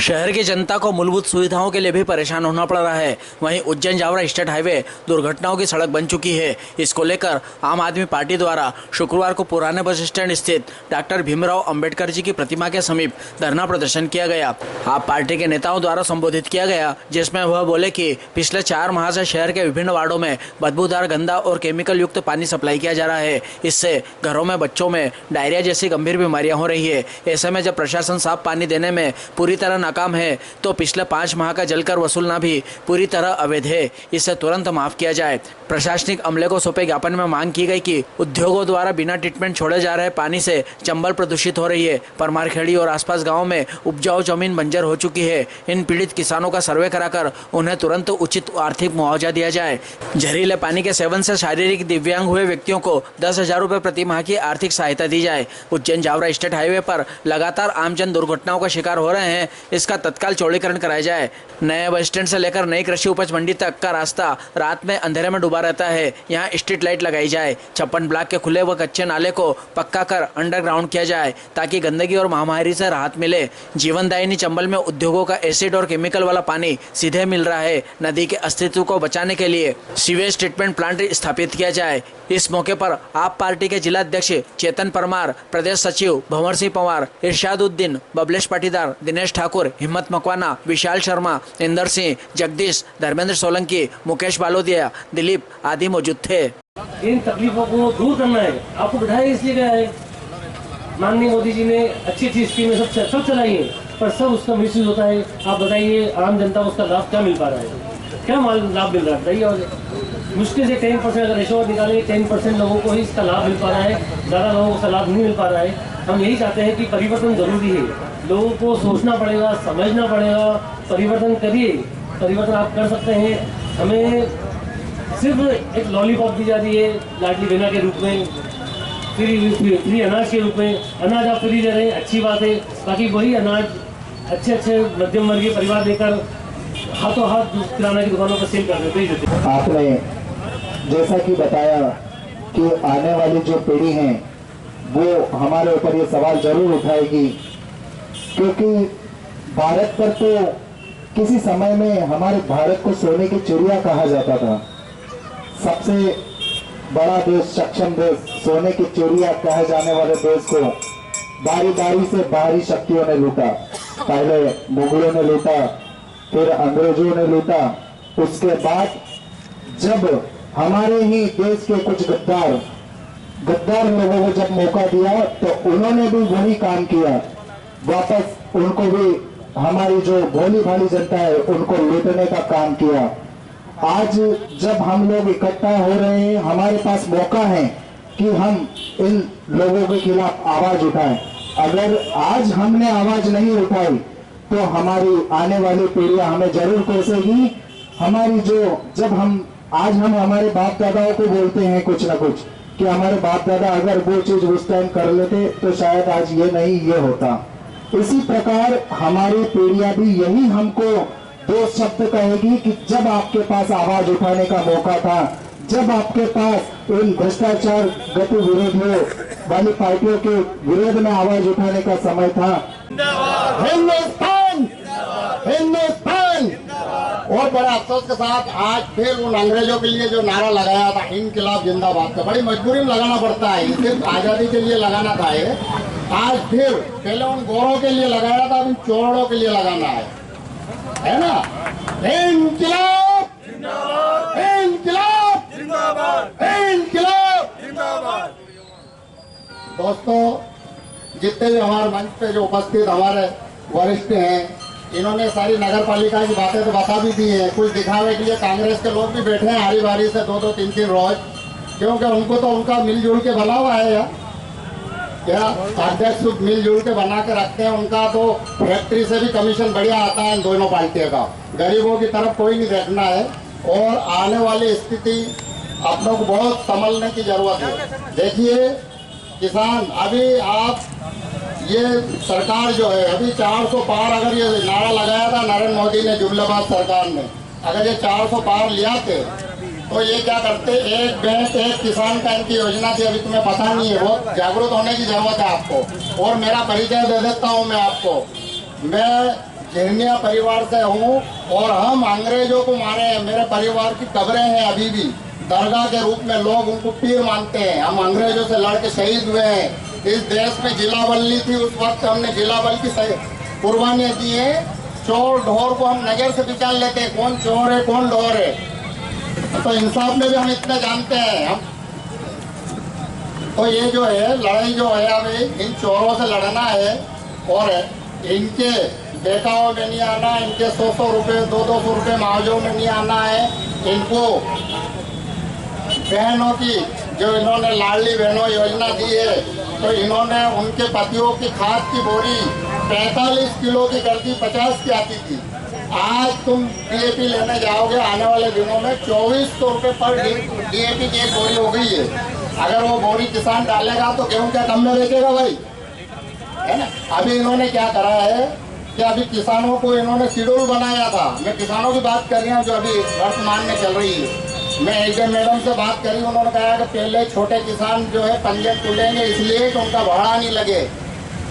शहर की जनता को मूलभूत सुविधाओं के लिए भी परेशान होना पड़ रहा है। वहीं उज्जैन जावरा स्टेट हाईवे दुर्घटनाओं की सड़क बन चुकी है। इसको लेकर आम आदमी पार्टी द्वारा शुक्रवार को पुराने बस स्टैंड स्थित डॉक्टर भीमराव अंबेडकर जी की प्रतिमा के समीप धरना प्रदर्शन किया गया। आप पार्टी के नेताओं द्वारा संबोधित किया गया, जिसमें वह बोले कि पिछले 4 माह से शहर के विभिन्न वार्डों में बदबूदार, गंदा और केमिकल युक्त पानी सप्लाई किया जा रहा है। इससे घरों में बच्चों में डायरिया जैसी गंभीर बीमारियां हो रही है। ऐसे में जब प्रशासन साफ पानी देने में पूरी तरह नाकाम है तो पिछले 5 माह का जलकर वसूलना भी पूरी तरह अवैध है। इसे तुरंत माफ किया जाए। प्रशासनिक अमले को सौंपे ज्ञापन में मांग की गई कि उद्योगों द्वारा बिना ट्रीटमेंट छोड़े जा रहे पानी से चंबल प्रदूषित हो रही है। परमारखेड़ी और आसपास गाँव में उपजाऊ जमीन बंजर हो चुकी है। इन पीड़ित किसानों का सर्वे कराकर उन्हें तुरंत उचित आर्थिक मुआवजा दिया जाए। जहरीले पानी के सेवन से शारीरिक दिव्यांग हुए व्यक्तियों को 10,000 रुपए प्रति माह की आर्थिक सहायता दी जाए। उज्जैन जावरा स्टेट हाईवे पर लगातार आमजन दुर्घटनाओं का शिकार हो रहे हैं, इसका तत्काल चौड़ीकरण कराया जाए। नए बस स्टैंड से लेकर नई कृषि उपज मंडी तक का रास्ता रात में अंधेरे में डूबा रहता है। यहाँ स्ट्रीट लाइट लगाई जाए। 56 ब्लॉक के खुले व कच्चे नाले को पक्का कर अंडरग्राउंड किया जाए ताकि गंदगी और महामारी से राहत मिले। जीवनदायिनी चंबल में उद्योगों का एसिड और केमिकल वाला पानी सीधे मिल रहा है। नदी के अस्तित्व को बचाने के लिए सीवेज ट्रीटमेंट प्लांट स्थापित किया जाए। इस मौके पर आप पार्टी के जिला अध्यक्ष चेतन परमार, प्रदेश सचिव भंवर सिंह पंवार, इरशादुद्दीन, बबलेश पाटीदार, दिनेश ठाकुर, हिम्मत मकवाना, विशाल शर्मा, इंदर सिंह, जगदीश, धर्मेंद्र सोलंकी, मुकेश बालोदिया, दिलीप आदि मौजूद थे। इन तकलीफों को दूर करना है। आपको बिठाया इसलिए गया है। माननीय मोदी जी ने अच्छी स्कीमें सब चलाई है, पर सब उसका मिसयूज होता है। आप बताइए, आम जनता को उसका लाभ क्या मिल पा रहा है? क्या लाभ मिल रहा है बताइए। और मुश्किल से 10% अगर रिश्वत निकाले 10% लोगों को ही इसका लाभ मिल पा रहा है। ज़्यादा लोगों को इसका लाभ नहीं मिल पा रहा है। हम यही चाहते हैं कि परिवर्तन जरूरी है। लोगों को सोचना पड़ेगा, समझना पड़ेगा। परिवर्तन करिए, परिवर्तन आप कर सकते हैं। हमें सिर्फ एक लॉलीपॉप दी जा रही है लाडली बहना के रूप में, फ्री अनाज के रूप में। अनाज आप फ्री दे रहे हैं, अच्छी बात है। बाकी वही अनाज अच्छे मध्यम वर्गीय परिवार लेकर हाथों हाथ किराना की दुकानों पर सेल कर देते। आपने जैसा कि बताया कि आने वाली जो पीढ़ी है वो हमारे ऊपर ये सवाल जरूर उठाएगी, क्योंकि भारत पर तो किसी समय में हमारे भारत को सोने की चिड़िया कहा जाता था। सबसे बड़ा देश, सक्षम देश, सोने की चिड़िया कहे जाने वाले देश को बारी बारी से बाहरी शक्तियों ने लूटा। पहले मुगलों ने लूटा, फिर अंग्रेजों ने लूटा। उसके बाद जब हमारे ही देश के कुछ गद्दार लोगों को जब मौका दिया तो उन्होंने भी वही काम किया। वापस उनको भी हमारी जो भोली भाली जनता है उनको लूटने का काम किया। आज जब हम लोग इकट्ठा हो रहे हैं, हमारे पास मौका है कि हम इन लोगों के खिलाफ आवाज उठाएं। अगर आज हमने आवाज नहीं उठाई तो हमारी आने वाली पीढ़ियां हमें जरूर कोसेगी। हमारी जो जब हम हमारे बाप दादाओं को बोलते हैं कुछ ना कुछ कि हमारे बाप दादा अगर वो चीज उस टाइम कर लेते तो शायद आज ये नहीं ये होता। इसी प्रकार हमारी पीढ़ियां भी यही हमको 2 शब्द कहेगी कि जब आपके पास आवाज उठाने का मौका था, जब आपके पास इन भ्रष्टाचार गतिविधियों वाली पार्टियों के विरोध में आवाज उठाने का समय था। हिंदुस्तान, हिंदुस्तान। और बड़े अफसोस के साथ आज फिर उन अंग्रेजों के लिए जो नारा लगाया था इनकलाब जिंदाबाद का, बड़ी मजबूरी में लगाना पड़ता है। सिर्फ आजादी के लिए लगाना था ये। आज फिर पहले उन गोरों के लिए लगाया था, अब इन चोरों के लिए लगाना है ना। इनकलाब जिंदाबाद, इनकलाब जिंदाबाद, इनकलाब जिंदाबाद। दोस्तों, जितने भी हमारे मंच पे जो उपस्थित हमारे वरिष्ठ हैं, इन्होंने सारी नगर पालिका की बातें तो बता भी दी है। कुछ दिखावे के लिए कांग्रेस के लोग भी बैठे हैं हारी बारी से 2-2, 3-3 रोज, क्योंकि उनको तो उनका मिलजुल के बना हुआ है यार। क्या अध्यक्ष मिलजुल के बना के रखते हैं। उनका तो फैक्ट्री से भी कमीशन बढ़िया आता है इन दोनों पार्टियों का। गरीबों की तरफ कोई नहीं देखना है। और आने वाली स्थिति आप लोग को बहुत संभलने की जरूरत है। देखिए किसान, अभी आप ये सरकार जो है अभी 400 पार, अगर ये नारा लगाया था नरेंद्र मोदी ने, जुमलाबाद सरकार ने, अगर ये 400 पार लिया थे तो ये क्या करते, एक बैंक एक किसान का इनकी योजना थी। अभी तुम्हें पता नहीं है, बहुत जागरूक होने की जरूरत है आपको। और मेरा परिचय दे देता हूँ मैं आपको। मैं खेरनिया परिवार से हूँ और हम अंग्रेजों को मारे हैं। मेरे परिवार की कब्रें हैं अभी भी दरगाह के रूप में, लोग उनको पीर मानते हैं। हम अंग्रेजों से लड़ के शहीद हुए हैं। इस देश में जिलावल्ली थी, उस वक्त हमने जिलावल की कुर्बानियाँ दी हैं। चोर ढोर को हम नजर से पहचान लेते हैं, कौन चोर है कौन ढोर है। तो इंसाफ में भी हम इतना जानते हैं। हम तो ये जो है लड़ाई जो है अभी इन चोरों से लड़ना है और इनके बेटाओं में नहीं आना, इनके 100-100 रुपये 200-200 रुपये मुआवजों में नहीं आना है। इनको बहनों की जो इन्होंने लाडली बहनों योजना दी है, तो इन्होंने उनके पतियों की खाद की बोरी 45 किलो की कर दी, 50 की आती थी। आज तुम डीएपी लेने जाओगे आने वाले दिनों में 2400 रुपये पर डीएपी की एक बोरी हो गई है। अगर वो बोरी किसान डालेगा तो गेहूं क्या कम में बेचेगा भाई, है ना। अभी इन्होंने क्या करा है कि अभी किसानों को इन्होंने शेड्यूल बनाया था। मैं किसानों की बात कर रही हूँ जो अभी वर्तमान में चल रही है। मैं एक मैडम से बात करी, उन्होंने कहा कि पहले छोटे किसान जो है पंजीयन खुलेंगे इसलिए कि उनका भाड़ा नहीं लगे,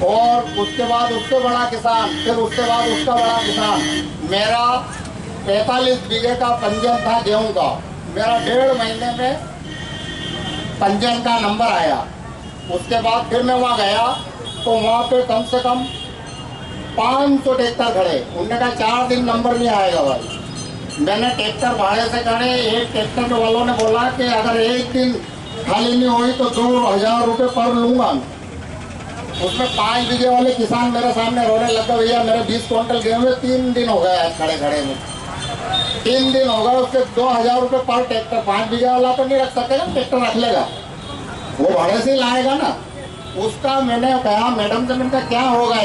और उसके बाद उससे बड़ा किसान, फिर उसके बाद उसका बड़ा किसान। मेरा 45 बीघे का पंजीयन था गेहूं का, मेरा 1.5 महीने में पंजीयन का नंबर आया। उसके बाद फिर मैं वहाँ गया तो वहाँ पे कम से कम 500 ट्रैक्टर खड़े। उन्होंने कहा 4 दिन नंबर नहीं आएगा भाई। मैंने ट्रैक्टर भाड़े से खड़े, एक ट्रैक्टर वालों ने बोला कि अगर एक दिन खाली नहीं हुई तो 2000 रुपये पर लूँगा। उसमें 5 बीघे वाले किसान मेरे सामने रोने लगे, भैया मेरे 20 क्विंटल गेहूँ में 3 दिन हो गए खड़े खड़े में, 3 दिन हो गए। उसके 2000 रुपये पर ट्रैक्टर। 5 बीघे वाला तो नहीं रख सकेगा, ट्रैक्टर रख लेगा, वो भाड़े से ही लाएगा ना। उसका मैंने कहा मैडम से, मैंने कहा क्या होगा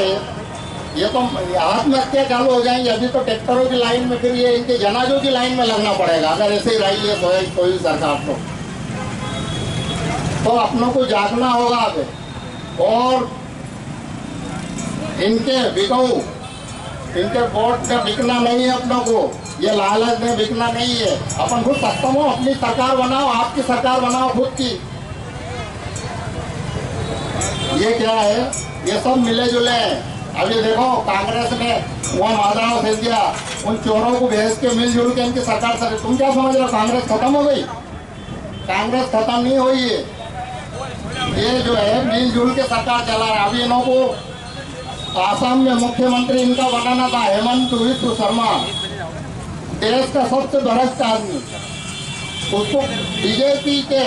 ये तो आत्महत्या चालू हो जाएंगे। अभी तो ट्रैक्टरों की लाइन में, फिर ये इनके जनाजों की लाइन में लगना पड़ेगा अगर ऐसे ही रही है कोई सरकार तो अपनों को जागना होगा अभी। और इनके बिकाऊ, इनके वोट में बिकना नहीं है अपनों को, ये लालच में बिकना नहीं है। अपन खुद सक्षम हो, अपनी सरकार बनाओ, आपकी सरकार बनाओ खुद की। ये क्या है, ये सब मिले जुले हैं। अभी देखो कांग्रेस ने वो माधव सिंधिया उन चोरों को भेज के मिलजुल के इनकी सरकार से, तुम क्या समझ रहे हो कांग्रेस खत्म हो गई? कांग्रेस खत्म नहीं हुई है। ये जो है मिलजुल के सरकार चला रहा है। अभी इन्हों को आसाम में मुख्यमंत्री इनका बनाना था हेमंत विश्व शर्मा, देश का सबसे भ्रष्ट आदमी। उसको बीजेपी के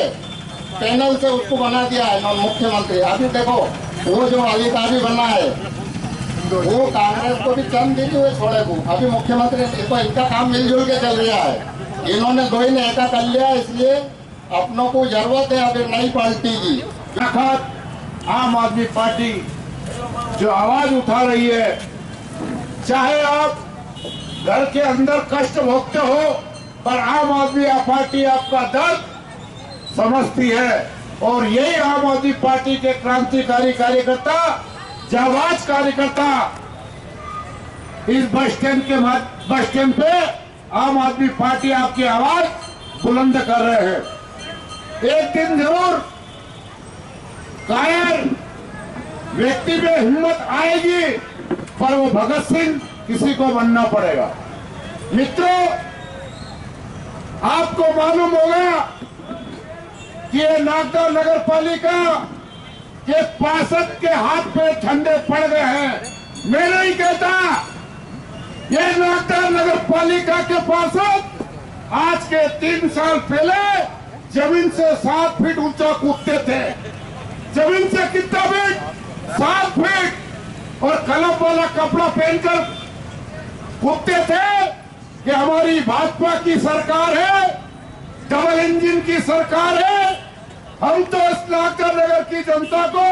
पैनल से उसको बना दिया है मुख्यमंत्री। अभी देखो वो जो अधिकारी बना है वो कांग्रेस को भी चंद दी हुए छोड़े को, अभी मुख्यमंत्री तो इनका काम मिलजुल के चल रहा है। इन्होंने दो ही ने एका कर लिया, इसलिए अपनों को जरूरत है अभी नई पार्टी की। आम आदमी पार्टी जो आवाज उठा रही है, चाहे आप घर के अंदर कष्ट भोगते हो, पर आम आदमी पार्टी आपका दर्द समझती है। और यही आम आदमी पार्टी के क्रांतिकारी कार्यकर्ता, जाबाज कार्यकर्ता इस बस स्टैंड पे आम आदमी पार्टी आपकी आवाज बुलंद कर रहे हैं। एक दिन जरूर कायर व्यक्ति में हिम्मत आएगी, पर वो भगत सिंह किसी को बनना पड़ेगा। मित्रों, आपको मालूम होगा कि ये नागदा नगर पालिका के पार्षद के हाथ पे ठंडे पड़ गए हैं। मैं नहीं कहता, ये नागदा नगर पालिका के पार्षद आज के 3 साल पहले जमीन से 7 फीट ऊंचा कूदते थे। जमीन से कितना फीट? 7 फीट। और कलम वाला कपड़ा पहनकर कूदते थे कि हमारी भाजपा की सरकार है, डबल इंजन की सरकार है। हम तो इस नागदा नगर की जनता को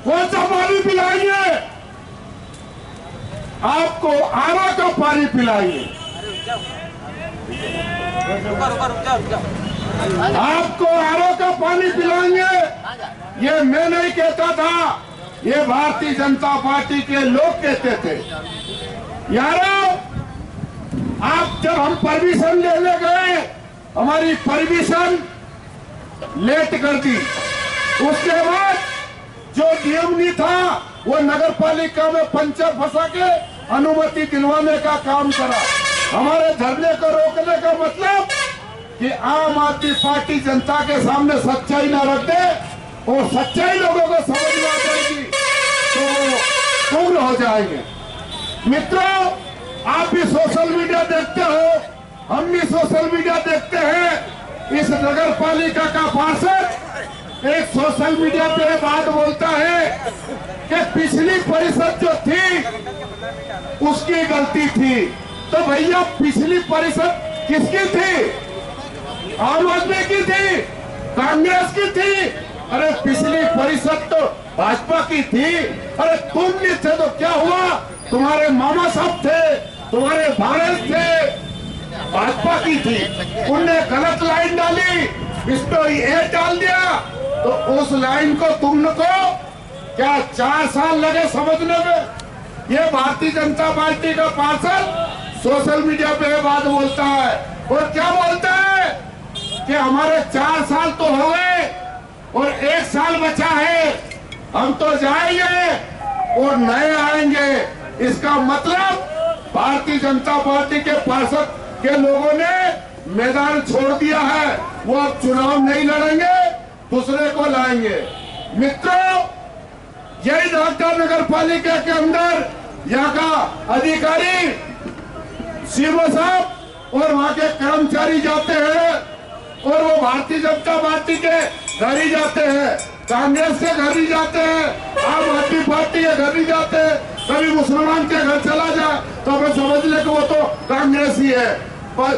कौन सा पानी पिलाएंगे? आपको आरा का पानी पिलाएंगे, आपको आरा का पानी पिलाएंगे। ये मैं नहीं कहता था, ये भारतीय जनता पार्टी के लोग कहते थे। यारो, आप जब हम परमिशन लेने गए, हमारी परमिशन लेट कर दी। उसके बाद जो नियम नहीं था वो नगर पालिका में पंचर फंसा के अनुमति दिलवाने का काम करा। हमारे धरने को रोकने का मतलब कि आम आदमी पार्टी जनता के सामने सच्चाई ना रख दे और सच्चाई लोगों को समझ में आ जाएगी तो वो उग्र हो जाएंगे। मित्रों, आप भी सोशल मीडिया देखते हो, हम भी सोशल मीडिया देखते हैं। इस नगर पालिका का पार्षद एक सोशल मीडिया पे बात बोलता है कि पिछली परिषद जो थी उसकी गलती थी। तो भैया पिछली परिषद किसकी थी? आम आदमी की थी? कांग्रेस की थी? अरे पिछली परिषद तो भाजपा की थी। अरे तुम नहीं थे तो क्या हुआ? तुम्हारे मामा साहब थे, तुम्हारे भाई थे, भाजपा की थी। उनने गलत लाइन डाली, इस पे ये डाल दिया, तो उस लाइन को तुमको क्या 4 साल लगे समझने में? ये भारतीय जनता पार्टी का पार्षद सोशल मीडिया पे बात बोलता है और क्या बोलता है कि हमारे 4 साल तो हो गए और 1 साल बचा है, हम तो जाएंगे और नए आएंगे। इसका मतलब भारतीय जनता पार्टी के पार्षद के लोगों ने मैदान छोड़ दिया है। वो अब चुनाव नहीं लड़ेंगे, दूसरे को लाएंगे। मित्रों, यही नागदा नगर पालिका के अंदर यहाँ का अधिकारी सीओ साहब और वहाँ के कर्मचारी जाते हैं और वो भारतीय जनता पार्टी के घर ही जाते हैं, कांग्रेस के घर ही जाते हैं, आम आदमी पार्टी के घर ही जाते हैं। कभी मुसलमान के घर चला जाए तो हमें समझ ले कि वो तो कांग्रेस ही है। पर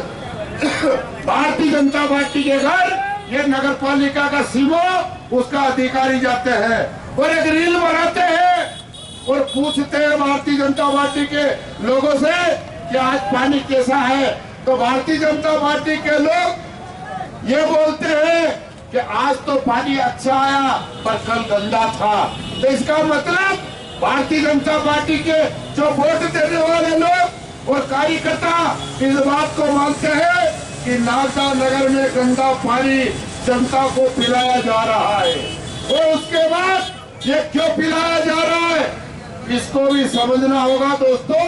भारतीय जनता पार्टी के घर ये नगर पालिका का सीओ उसका अधिकारी जाते हैं और एक रील बनाते हैं और पूछते हैं भारतीय जनता पार्टी के लोगों से कि आज पानी कैसा है। तो भारतीय जनता पार्टी के लोग ये बोलते हैं कि आज तो पानी अच्छा आया पर कल गंदा था। तो इसका मतलब भारतीय जनता पार्टी के जो वोट देने वाले लोग और कार्यकर्ता इस बात को मानते हैं कि नागदा नगर में गंदा पानी जनता को पिलाया जा रहा है। और उसके बाद ये क्यों पिलाया जा रहा है इसको भी समझना होगा दोस्तों।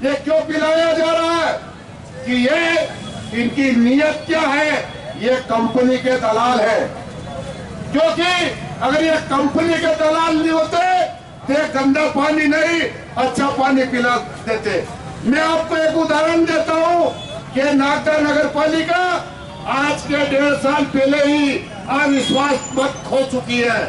ये क्यों पिलाया जा रहा है कि ये इनकी नीयत क्या है? ये कंपनी के दलाल है, क्योंकि अगर ये कंपनी के दलाल नहीं होते तो गंदा पानी नहीं अच्छा पानी पिला देते। मैं आपको एक उदाहरण देता हूँ कि नागदा नगर पालिका आज के 1.5 साल पहले ही अविश्वास मत खो चुकी है।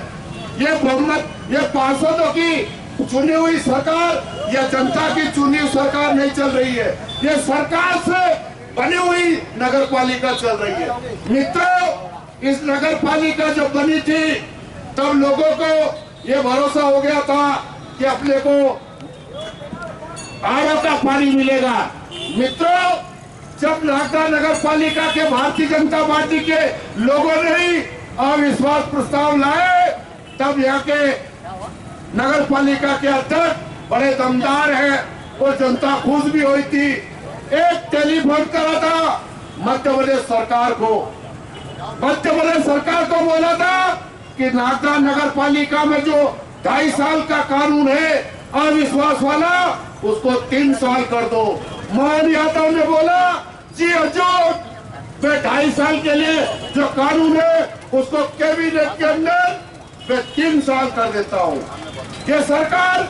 ये बहुमत, ये पार्षदों की चुनी हुई सरकार या जनता की चुनी हुई सरकार नहीं चल रही है, ये सरकार से बनी हुई नगर पालिका चल रही है। मित्रों, इस नगर पालिका जब बनी थी तब लोगों को ये भरोसा हो गया था कि अपने को आरओ का पानी मिलेगा। मित्रों, जब नागदा नगर पालिका के भारतीय जनता पार्टी के लोगों ने ही अविश्वास प्रस्ताव लाए तब यहाँ के नगर पालिका के अध्यक्ष बड़े दमदार हैं और जनता खुश भी हुई थी। एक टेलीफोन करा था मध्य प्रदेश सरकार को, मध्य प्रदेश सरकार को बोला था कि नागदा नगर पालिका में जो 2.5 साल का कानून है अविश्वास वाला उसको 3 साल कर दो। मोहन यादव ने बोला जी हजूर, मैं 2.5 साल के लिए जो कानून है उसको कैबिनेट के अंदर मैं 3 साल कर देता हूँ। ये सरकार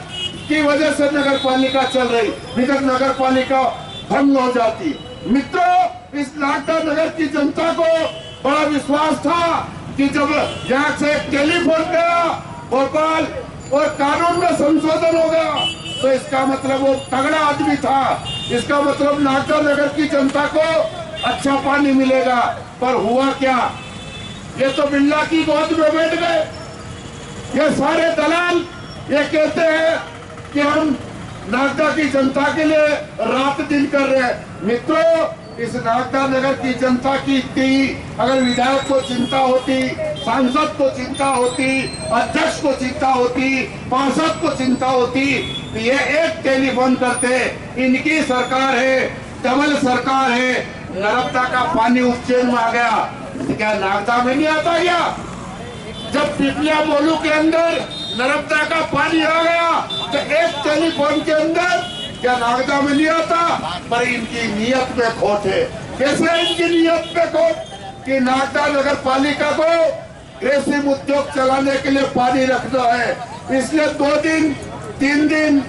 की वजह से नगर पालिका चल रही, निधर नगर पालिका भंग हो जाती। मित्रों, इस नागदा नगर की जनता को बड़ा विश्वास था कि जब यहाँ से टेलीफोन गया भोपाल और कानून में संशोधन होगा तो इसका मतलब वो तगड़ा आदमी था, इसका मतलब नागदा नगर की जनता को अच्छा पानी मिलेगा। पर हुआ क्या? ये तो बिल्ला की गोद में बैठ गए। ये सारे दलाल ये कहते हैं कि हम नागदा की जनता के लिए रात दिन कर रहे हैं। मित्रों, इस नागदा नगर की जनता की अगर विधायक को चिंता होती, सांसद को चिंता होती, अध्यक्ष को चिंता होती, पार्षद को चिंता होती तो ये एक टेलीफोन करते। इनकी सरकार है, डबल सरकार है, नर्मदा का पानी उज्जैन में आ गया, क्या नागदा में नहीं आता क्या? जब पिपलिया मोलू के अंदर नर्मदा का पानी आ गया तो एक टेलीफोन के अंदर क्या नागदा में नहीं आता? पर इनकी नीयत में खोट है। कैसे इनकी नीयत में खोट कि नागदा नगर पालिका को कृषि उद्योग चलाने के लिए पानी रखना है, इसलिए 2 दिन 3 दिन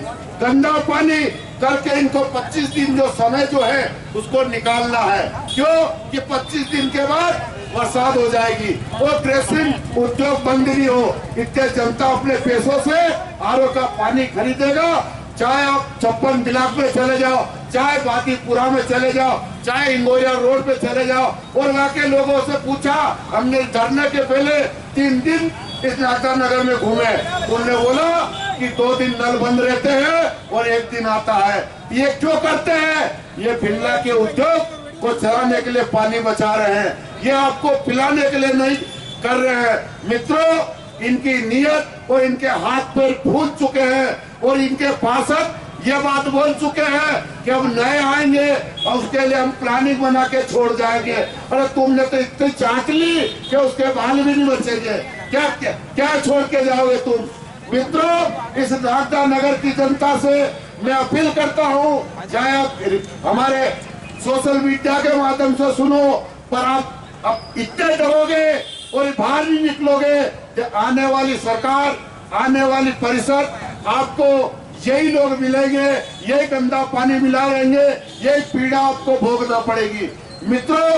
गंदा पानी करके इनको 25 दिन जो समय जो है उसको निकालना है। क्यों कि 25 दिन के बाद बरसात हो जाएगी और कृषि उद्योग बंद नहीं हो, इतने जनता अपने पैसों से आरओ का पानी खरीदेगा। चाहे आप 56 ब्लॉक में चले जाओ, चाहे बातीपुरा में चले जाओ, चाहे इंगोरिया रोड पे चले जाओ, और वहाँ के लोगों से पूछा, हमने धरने के पहले 3 दिन इस नागदा नगर में घूमे, उन्होंने बोला कि 2 दिन नल बंद रहते हैं और 1 दिन आता है। ये क्यों करते हैं? ये बिल्ला के उद्योग को चलाने के लिए पानी बचा रहे हैं, ये आपको पिलाने के लिए नहीं कर रहे हैं। मित्रों, इनकी नीयत और इनके हाथ पैर फूल चुके हैं और इनके पार्षद ये बात बोल चुके हैं कि अब नए आएंगे और उसके लिए हम प्लानिंग बना के छोड़ जाएंगे। अरे तुमने तो इतनी चाट ली कि उसके बाल भी नहीं बचेंगे। क्या क्या, क्या छोड़ के जाओगे तुम? मित्रों, इस नागदा नगर की जनता से मैं अपील करता हूँ, चाहे आप हमारे सोशल मीडिया के माध्यम से सुनो, पर आप इतने डरोगे और बाहर नहीं निकलोगे कि आने वाली सरकार, आने वाली परिषद आपको यही लोग मिलेंगे, यही गंदा पानी मिला रहेंगे, यही पीड़ा आपको भोगना पड़ेगी। मित्रों,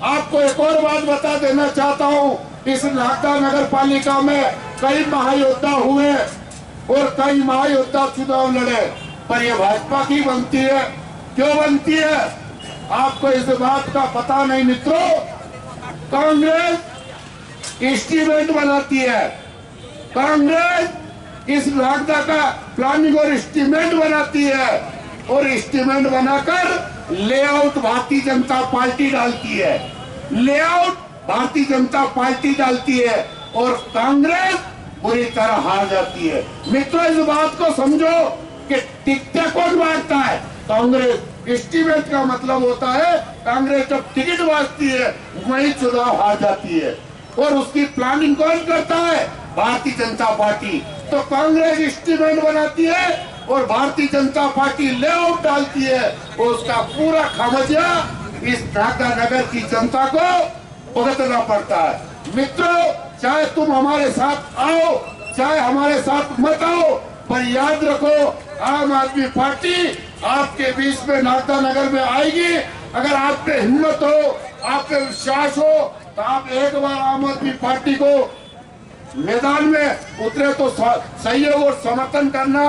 आपको एक और बात बता देना चाहता हूँ, इस नागदा नगर पालिका में कई महायोद्धा हुए और कई महायोद्धा चुनाव लड़े, पर ये भाजपा की बनती है। क्यों बनती है? आपको इस बात का पता नहीं मित्रों। कांग्रेस एस्टीमेट बनाती है, कांग्रेस इस नागदा का प्लानिंग और एस्टीमेट बनाती है, और एस्टीमेट बनाकर लेआउट भारतीय जनता पार्टी डालती है, लेआउट भारतीय जनता पार्टी डालती है, और कांग्रेस बुरी तरह हार जाती है। मित्रों, इस बात को समझो कि टिकटें कौन बांटता है? कांग्रेस। एस्टीमेट का मतलब होता है कांग्रेस जब टिकट बांटती है वही चुनाव हार जाती है, और उसकी प्लानिंग कौन करता है? भारतीय जनता पार्टी। तो कांग्रेस एस्टीमेट बनाती है और भारतीय जनता पार्टी लेआउट डालती है, और उसका पूरा खामियाजा इस नागदा नगर की जनता को भुगतना पड़ता है। मित्रों, चाहे तुम हमारे साथ आओ, चाहे हमारे साथ मत आओ, पर याद रखो, आम आदमी पार्टी आपके बीच में नागदा नगर में आएगी। अगर आप पे हिम्मत हो, आप पे विश्वास हो, तो आप एक बार आम आदमी पार्टी को मैदान में उतरे तो सहयोग और समर्थन करना,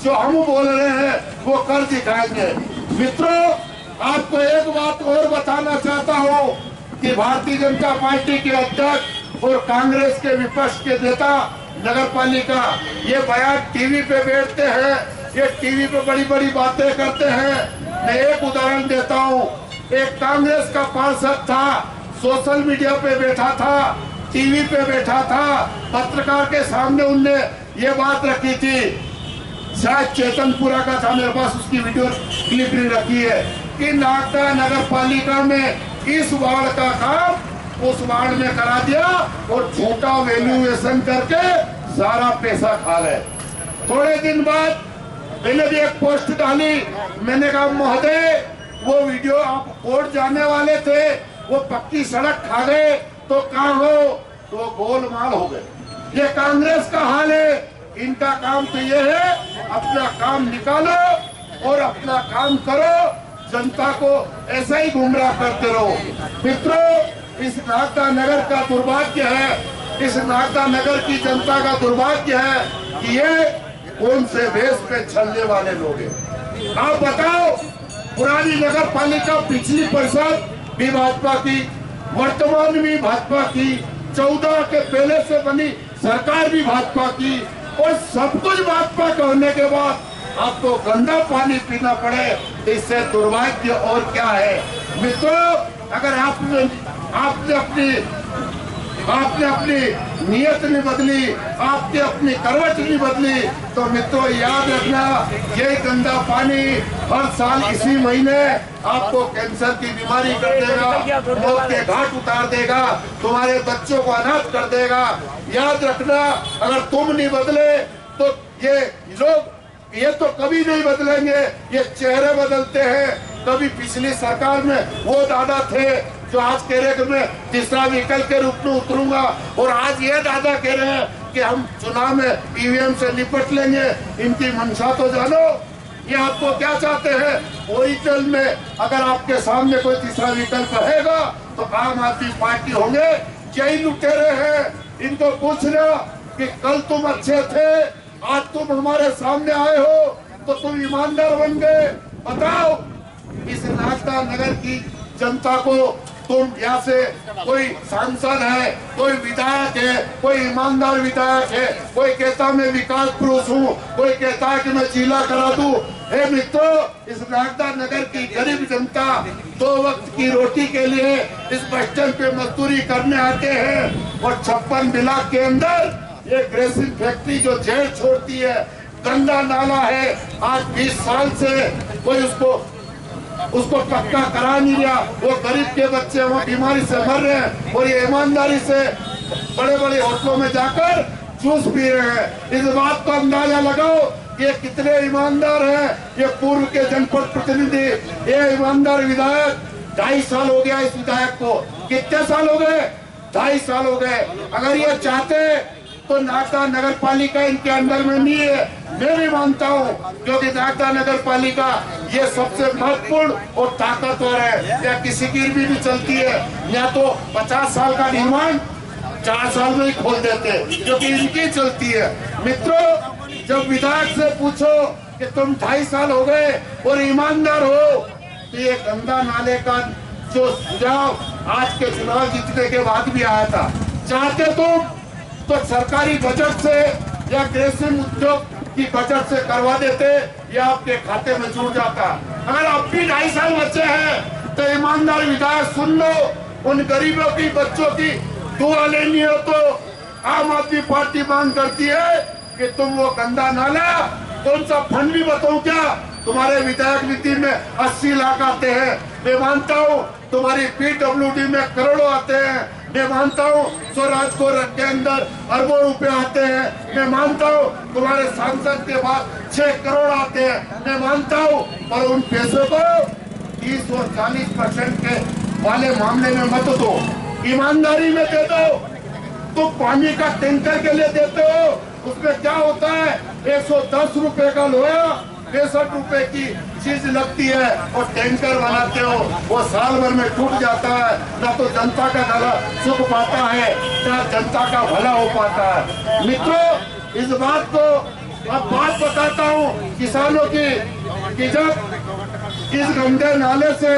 जो हम बोल रहे हैं वो कर दिखाएंगे। मित्रों, आपको एक बात और बताना चाहता हूँ कि भारतीय जनता पार्टी के अध्यक्ष और कांग्रेस के विपक्ष के नेता नगर पालिका ये बयान टीवी पे बैठते हैं, ये टीवी पे बड़ी बड़ी बातें करते हैं। मैं एक उदाहरण देता हूँ, एक कांग्रेस का पार्षद था, सोशल मीडिया पे बैठा था, टीवी पे बैठा था, पत्रकार के सामने उनने ये बात रखी थी, शायद चेतनपुरा का था, मेरे पास उसकी वीडियो क्लिप नहीं रखी है, कि नागदा नगर पालिका में इस वार्ड का काम उस वार्ड में करा दिया और झूठा वैल्यूएशन करके सारा पैसा खा गए। थोड़े दिन बाद मैंने भी एक पोस्ट डाली, मैंने कहा महोदय वो वीडियो आप कोर्ट जाने वाले थे, वो पक्की सड़क खा गए तो कहाँ हो? तो गोलमाल हो गए। ये कांग्रेस का हाल है। इनका काम तो ये है, अपना काम निकालो और अपना काम करो, जनता को ऐसा ही गुमराह करते रहो। मित्रों, इस नागदा नगर का दुर्भाग्य है, इस नागदा नगर की जनता का दुर्भाग्य है कि ये कौन से भेष पे चलने वाले लोग हैं। आप बताओ, पुरानी नगर पालिका पिछली परिषद भी भाजपा की, वर्तमान भी भाजपा की, 14 के पहले से बनी सरकार भी भाजपा की, और सब कुछ भाजपा के होने के बाद आपको गंदा पानी पीना पड़े, इससे दुर्भाग्य और क्या है। मित्रों, अगर आपने अपनी नियत नहीं बदली, आपने अपनी करवट नहीं बदली, तो मित्रों याद रखना, ये गंदा पानी हर साल इसी महीने आपको कैंसर की बीमारी कर देगा, मौत के घाट उतार देगा, तुम्हारे बच्चों को अनाथ कर देगा। याद रखना, अगर तुम नहीं बदले तो ये लोग ये तो कभी नहीं बदलेंगे, ये चेहरे बदलते हैं। कभी पिछली सरकार में वो दादा थे जो आज कह रहे कि मैं तीसरा व्हीकल के रूप में उतरूंगा, और आज ये दादा कह रहे हैं कि हम चुनाव में ईवीएम से निपट लेंगे। इनकी मंशा तो जानो, ये आपको क्या चाहते हैं। ओरिजिनल में अगर आपके सामने कोई तीसरा विकल्प रहेगा तो आम आदमी पार्टी होंगे। यही लुटेरे हैं, इनको पूछना कि कल तुम अच्छे थे, आज तुम हमारे सामने आए हो तो तुम ईमानदार बन गए। बताओ इस नागदा नगर की जनता को, तुम यहाँ से कोई सांसद है, कोई विधायक है, कोई ईमानदार विधायक है, कोई कहता मैं विकास पुरुष हूँ, कोई कहता है कि मैं जिला करा दूं। हे मित्रों, इस नागदा नगर की गरीब जनता 2 वक्त की रोटी के लिए इस बस स्टैंड पे मजदूरी करने आते हैं, और 56 ब्लॉक के अंदर ये ग्रेसिन फैक्ट्री जो जेल छोड़ती है, गंदा नाला है। आज 20 साल से कोई उसको पक्का करा नहीं रहा। वो गरीब के बच्चे वहाँ बीमारी से मर रहे हैं, और ये ईमानदारी से बड़े बड़े होटलों में जाकर जूस पी रहे हैं। इस बात को अंदाजा लगाओ ये कितने ईमानदार हैं। ये पूर्व के जनपद प्रतिनिधि, ये ईमानदार विधायक, 2.5 साल हो गया इस विधायक को। कितने साल हो गए? 2.5 साल हो गए। अगर ये चाहते तो नागदा नगर पालिका इनके अंदर में नहीं है, मैं भी मानता हूँ, क्योंकि नागदा नगर पालिका ये सबसे महत्वपूर्ण और ताकतवर है। या किसी की भी चलती है, या तो 50 साल का निर्माण 4 साल में ही खोल देते, क्योंकि इनकी चलती है। मित्रों, जब विधायक से पूछो कि तुम 2.5 साल हो गए और ईमानदार हो, तो ये गंदा नाले का जो सुझाव आज के चुनाव जीतने के बाद भी आया था, चाहते तुम तो सरकारी बजट से या ग्रेसिन उद्योग की बजट से करवा देते, या आपके खाते में जुड़ जाता। अगर अब भी 2.5 साल बचे हैं तो ईमानदार विधायक सुन लो, उन गरीबों की बच्चों की दुआ लेनी हो तो आम आदमी पार्टी मांग करती है कि तुम वो गंदा नाला, कौन सा फंड भी बताऊं क्या, तुम्हारे विधायक नीति में 80 लाख आते हैं। मैं मानता हूँ तुम्हारी PWD में करोड़ों आते हैं। मैं मानता हूँ स्वराज को के अंदर अरबों रुपए आते हैं। मैं मानता हूँ तुम्हारे सांसद के पास 6 करोड़ आते हैं। मैं मानता हूँ, पर उन पैसों को 30 और 40% के वाले मामले में मत दो, ईमानदारी में दे दो। तुम पानी का टैंकर के लिए देते हो, उसमें क्या होता है, 110 रुपए का लोहा 65 रुपए की चीज लगती है, और टैंकर बनाते हो, वो साल भर में टूट जाता है। ना तो जनता का गला सुख पाता है, ना जनता का भला हो पाता है। मित्रों, इस बात को अब बात बताता हूँ किसानों की, कि जब इस गंदे नाले से,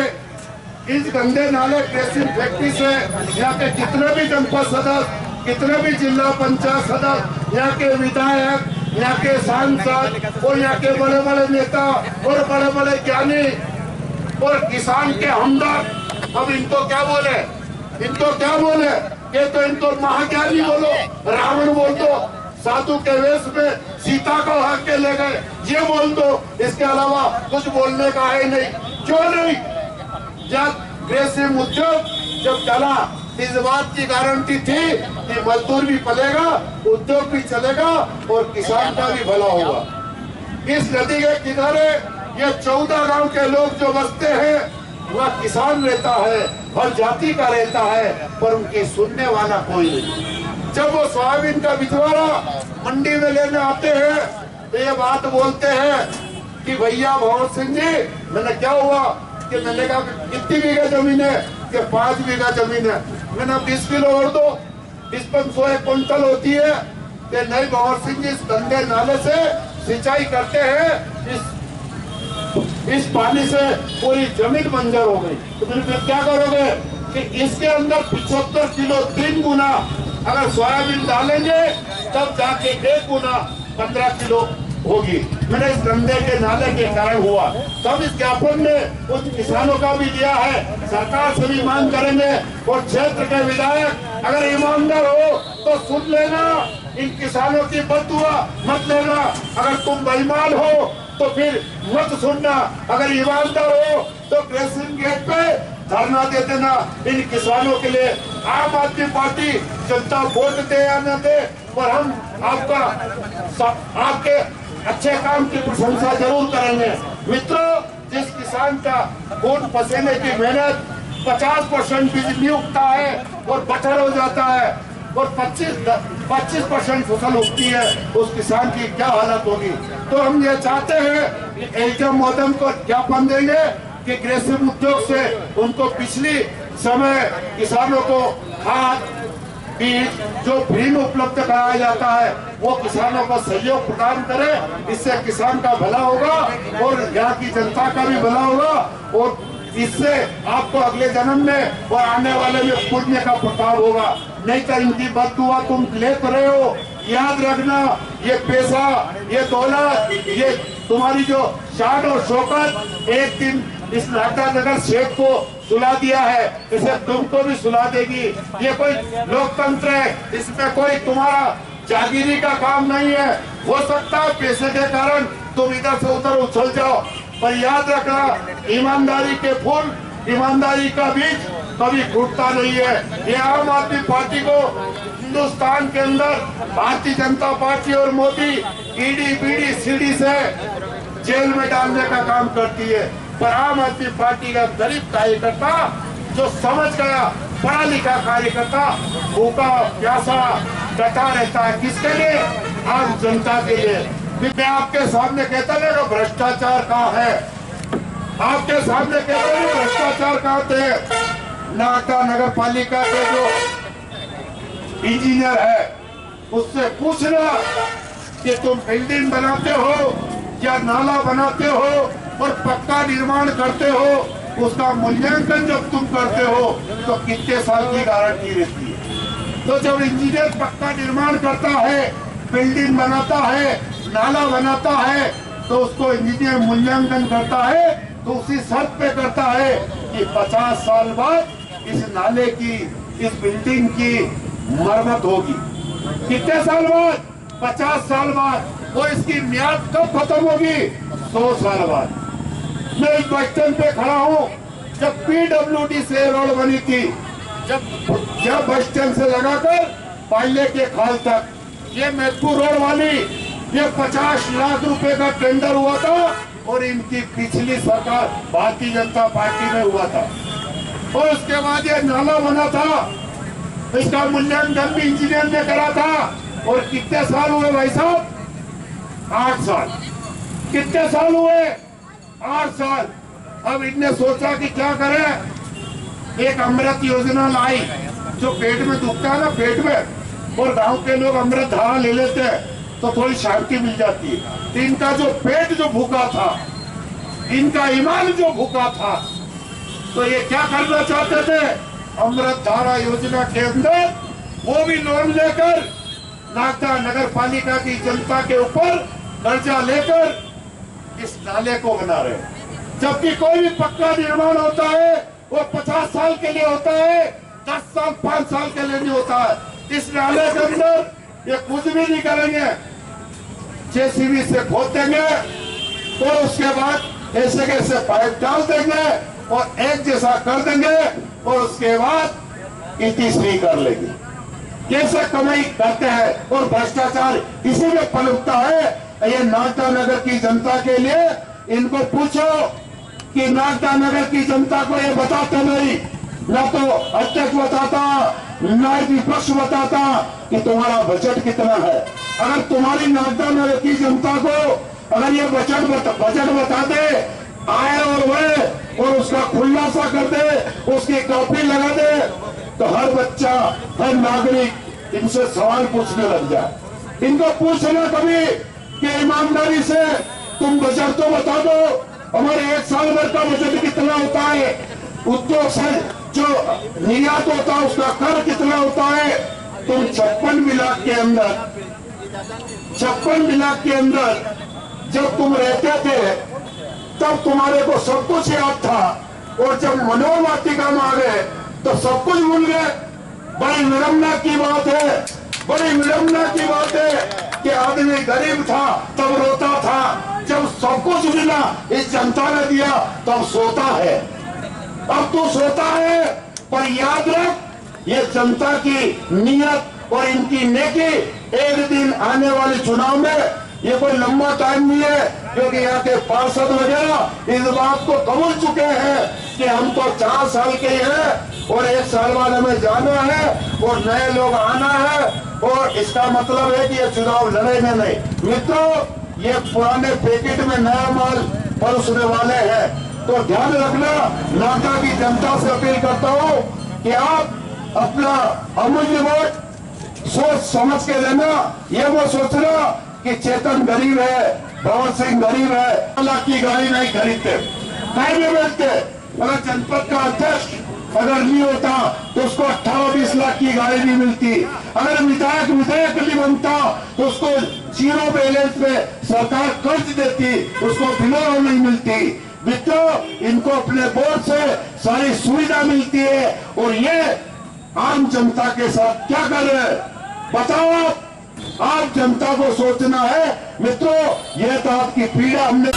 इस गंदे नाले ग्रेसिन फैक्ट्री से यहाँ के कितने भी जनपद सदस्य, कितने भी जिला पंचायत सदस्य, यहाँ के विधायक, यहाँ के सांसद और यहाँ के बड़े बड़े नेता और बड़े बड़े ज्ञानी और किसान के हमदर्द, अब इनको क्या बोले, इनको क्या बोले, ये तो इनको महाज्ञानी बोलो, रावण बोल दो, साधु के वेश में सीता को हक के ले गए, ये बोल दो। इसके अलावा कुछ बोलने का है नहीं। क्यों नहीं? जब ग्रेसिन उद्योग जब चला, इस बात की गारंटी थी कि मजदूर भी पलेगा, उद्योग भी चलेगा और किसान का भी भला होगा। इस नदी के किनारे ये 14 गांव के लोग जो बसते हैं, वह किसान रहता है, हर जाति का रहता है, पर उनकी सुनने वाला कोई नहीं। जब वो सोयाबीन का बिचवारा मंडी में लेने आते हैं तो ये बात बोलते हैं कि भैया भंवर सिंह जी, मैंने क्या हुआ, कि मैंने कहा कितनी बीघा जमीन है, कि 5 बीघा जमीन है। मैंने 20 किलो और दो, 2501 क्विंटल होती है। कि नहीं भंवर सिंह जी, इस गंदे नाले से सिंचाई करते हैं, इस पानी से पूरी जमीन बंजर हो गई। तो फिर क्या करोगे कि इसके अंदर 75 किलो 3 गुना अगर सोयाबीन डालेंगे, तब जाके 1 गुना 15 किलो होगी। मैंने इस गंदे के नाले के कारण हुआ। तब इस ज्ञापन में उन किसानों का भी दिया है, सरकार से भी मांग करेंगे, और क्षेत्र के विधायक अगर ईमानदार हो तो सुन लेना, इन किसानों की बददुआ मत लेना। अगर तुम बेईमान हो तो फिर मत सुनना, अगर ईमानदार हो तो ग्रेसिन गेट पे धरना दे देना इन किसानों के लिए। आम आदमी पार्टी जनता वोट दे या न दे, पर हम आपके अच्छे काम की प्रशंसा जरूर करेंगे। मित्रों, जिस किसान का खून पसीने की मेहनत 50% बिजली उगता है और बटर हो जाता है और 25% फसल उगती है, उस किसान की क्या हालत होगी। तो हम ये चाहते हैं कि एचएम महोदय को ज्ञापन देंगे कि कृषि उद्योग से उनको पिछली समय किसानों को खाद बीज जो फ्री में उपलब्ध कराया जाता है वो किसानों को सहयोग प्रदान करे। इससे किसान का भला होगा और यहाँ की जनता का भी भला होगा और इससे आपको अगले जन्म में और आने वाले में पुण्य का प्रभाव होगा। नहीं तो इनकी बददुआ तुम ले तो रहे हो। याद रखना, ये पैसा, ये दौलत, ये तुम्हारी जो शान और शौकत एक दिन इस नागदा नगर शेख को सुला दिया है, इसे तुमको भी सुला देगी। ये कोई लोकतंत्र है, इसमें कोई तुम्हारा जागीरी का काम नहीं है। हो सकता है पैसे के कारण तुम इधर से उधर उछल जाओ, पर याद रखना, ईमानदारी के फूल, ईमानदारी का बीज कभी फूटता नहीं है। ये आम आदमी पार्टी को हिंदुस्तान के अंदर भारतीय जनता पार्टी और मोदी ईडी बीडी सीडी से जेल में डालने का काम करती है, पर आम आदमी पार्टी का गरीब कार्यकर्ता जो समझ गया, पढ़ा लिखा कार्यकर्ता भूखा प्यासा डटा रहता है। किसके लिए? आम जनता के लिए। मैं आपके सामने कहता नहीं भ्रष्टाचार कहाँ है, आपके सामने कहता नहीं भ्रष्टाचार कहाँ थे। नागदा नगर पालिका के जो इंजीनियर है उससे पूछना कि तुम बिल्डिंग बनाते हो या नाला बनाते हो और पक्का निर्माण करते हो, उसका मूल्यांकन जब तुम करते हो तो कितने साल की गारंटी रहती है। तो जब इंजीनियर पक्का निर्माण करता है, बिल्डिंग बनाता है, नाला बनाता है, तो उसको इंजीनियर मूल्यांकन करता है तो उसी शर्त पे करता है कि 50 साल बाद इस नाले की, इस बिल्डिंग की मरम्मत होगी। कितने साल बाद? 50 साल बाद। और इसकी म्याद कब खत्म होगी? 100 साल बाद। मैं इस बस स्टैंड पे खड़ा हूँ, जब PWD से रोड बनी थी, जब बस स्टैंड से लगाकर पाइले के खाल तक ये मेदपुर रोड वाली, ये 50 लाख रुपए का टेंडर हुआ था और इनकी पिछली सरकार भारतीय जनता पार्टी में हुआ था। और उसके बाद ये नाला बना था, इसका मूल्यांकन भी इंजीनियर ने करा था। और कितने साल हुए भाई साहब? 8 साल। कितने साल हुए? 8 साल। अब इनने सोचा कि क्या करें, एक अमृत योजना लाई, जो पेट में दुखता है ना, पेट में, और गांव के लोग अमृत धारा ले लेते हैं तो थोड़ी शांति मिल जाती है। तो इनका जो पेट जो भूखा था, इनका ईमान जो भूखा था, तो ये क्या करना चाहते थे? अमृत धारा योजना के अंदर वो भी लोन लेकर नागदा नगर पालिका की जनता के ऊपर कर्जा लेकर इस नाले को बना रहे। जबकि कोई भी पक्का निर्माण होता है वो 50 साल के लिए होता है, 10 साल 5 साल के लिए नहीं होता है। इस नाले के अंदर ये कुछ भी नहीं करेंगे, जेसीबी से खोद देंगे और उसके बाद ऐसे कैसे पाइप डाल देंगे और एक जैसा कर देंगे और उसके बाद इतिश्री कर लेंगे। कैसे कमाई करते हैं और भ्रष्टाचार इसी में पनपता है। ये नागदा नगर की जनता के लिए इनको पूछो कि नागदा नगर की जनता को ये बताते नहीं, न तो अध्यक्ष बताता, न विपक्ष बताता कि तुम्हारा बजट कितना है। अगर तुम्हारी नागदा नगर की जनता को अगर ये बजट बता दे, आए और वह और उसका खुलासा कर दे, उसकी कॉपी लगा दे, तो हर बच्चा, हर नागरिक इनसे सवाल पूछने लग जाए। इनको पूछना कभी कि ईमानदारी से तुम बजट तो बता दो, हमारे 1 साल भर का बजट कितना होता है, उद्योग से जो निर्यात होता है उसका कर कितना होता है। तुम 56 लाख के अंदर, 56 लाख के अंदर जब तुम रहते थे तब तुम्हारे को सब कुछ याद था, और जब मनोहर वाटिका में आ गए तो सब कुछ भूल गए। बड़ी विडंबना की बात है, बड़ी विडंबना की बात है कि आदमी गरीब था तब रोता था, जब सब कुछ मिला इस जनता ने दिया तब सोता है। अब तू सोता है, पर याद रख ये जनता की नीयत और इनकी नेकी एक दिन आने वाले चुनाव में ये कोई लंबा टाइम नहीं है, क्योंकि यहाँ के पार्षद वगैरह इस बात को कबूल चुके हैं कि हम तो 4 साल के ही हैं और 1 साल बाद हमें जाना है और नए लोग आना है, और इसका मतलब है कि ये चुनाव लड़ेंगे नहीं। मित्रों, ये पुराने पैकेट में नया माल परोसने वाले हैं, तो ध्यान रखना। नाका की जनता से अपील करता हूँ कि आप अपना अमूल्य वोट सोच समझ के देना। ये वो सोचना कि चेतन गरीब है, भवन सिंह गरीब है, 1 लाख की गाड़ी नहीं खरीदते, नहीं बेचते। अगर जनपद का अध्यक्ष अगर नहीं होता तो उसको 18-20 लाख की गाड़ी नहीं मिलती। अगर विधायक नहीं बनता तो उसको 0 बैलेंस पे सरकार कर्ज देती, उसको बिलों नहीं मिलती। मित्रों, इनको अपने बोर्ड से सारी सुविधा मिलती है, और ये आम जनता के साथ क्या कर रहे हैं बताओ। आप जनता को सोचना है मित्रों, ये तो आपकी पीड़ा हमने